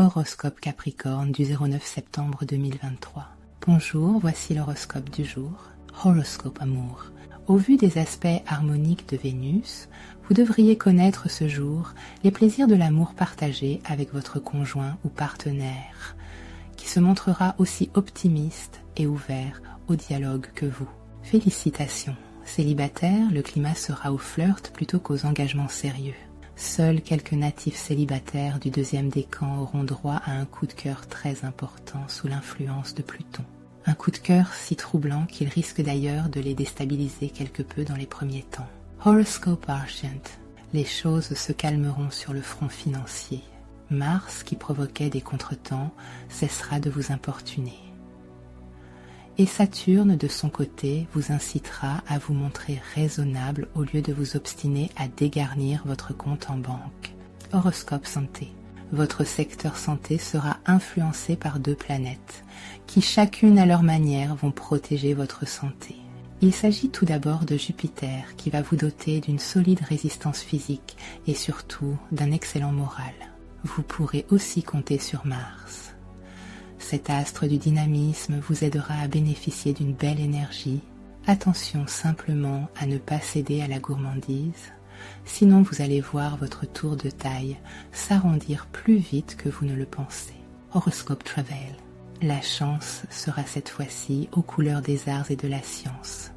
Horoscope Capricorne du 09 septembre 2023. Bonjour, voici l'horoscope du jour. Horoscope Amour. Au vu des aspects harmoniques de Vénus, vous devriez connaître ce jour les plaisirs de l'amour partagé avec votre conjoint ou partenaire, qui se montrera aussi optimiste et ouvert au dialogue que vous. Félicitations. Célibataire, le climat sera au flirt plutôt qu'aux engagements sérieux. Seuls quelques natifs célibataires du deuxième décan auront droit à un coup de cœur très important sous l'influence de Pluton. Un coup de cœur si troublant qu'il risque d'ailleurs de les déstabiliser quelque peu dans les premiers temps. Horoscope Argent. Les choses se calmeront sur le front financier. Mars, qui provoquait des contretemps, cessera de vous importuner. Et Saturne, de son côté, vous incitera à vous montrer raisonnable au lieu de vous obstiner à dégarnir votre compte en banque. Horoscope Santé. Votre secteur santé sera influencé par deux planètes, qui chacune à leur manière vont protéger votre santé. Il s'agit tout d'abord de Jupiter, qui va vous doter d'une solide résistance physique et surtout d'un excellent moral. Vous pourrez aussi compter sur Mars. Cet astre du dynamisme vous aidera à bénéficier d'une belle énergie. Attention simplement à ne pas céder à la gourmandise, sinon vous allez voir votre tour de taille s'arrondir plus vite que vous ne le pensez. Horoscope Travel. La chance sera cette fois-ci aux couleurs des arts et de la science.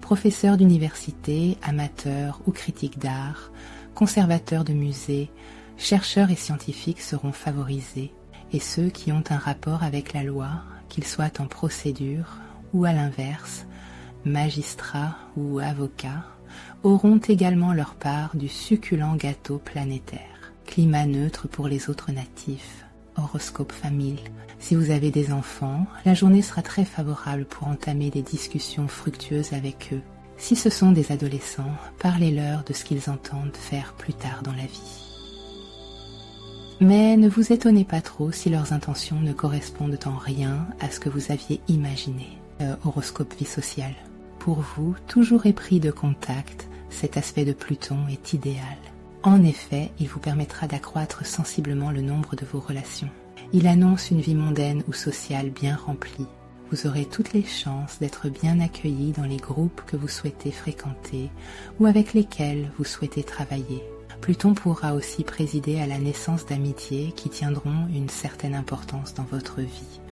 Professeurs d'université, amateurs ou critiques d'art, conservateurs de musées, chercheurs et scientifiques seront favorisés, et ceux qui ont un rapport avec la loi, qu'ils soient en procédure ou à l'inverse, magistrats ou avocats, auront également leur part du succulent gâteau planétaire. Climat neutre pour les autres natifs. Horoscope Famille. Si vous avez des enfants, la journée sera très favorable pour entamer des discussions fructueuses avec eux. Si ce sont des adolescents, parlez-leur de ce qu'ils entendent faire plus tard dans la vie. Mais ne vous étonnez pas trop si leurs intentions ne correspondent en rien à ce que vous aviez imaginé. Horoscope vie sociale. Pour vous, toujours épris de contact, cet aspect de Pluton est idéal. En effet, il vous permettra d'accroître sensiblement le nombre de vos relations. Il annonce une vie mondaine ou sociale bien remplie. Vous aurez toutes les chances d'être bien accueillis dans les groupes que vous souhaitez fréquenter ou avec lesquels vous souhaitez travailler. Pluton pourra aussi présider à la naissance d'amitiés qui tiendront une certaine importance dans votre vie.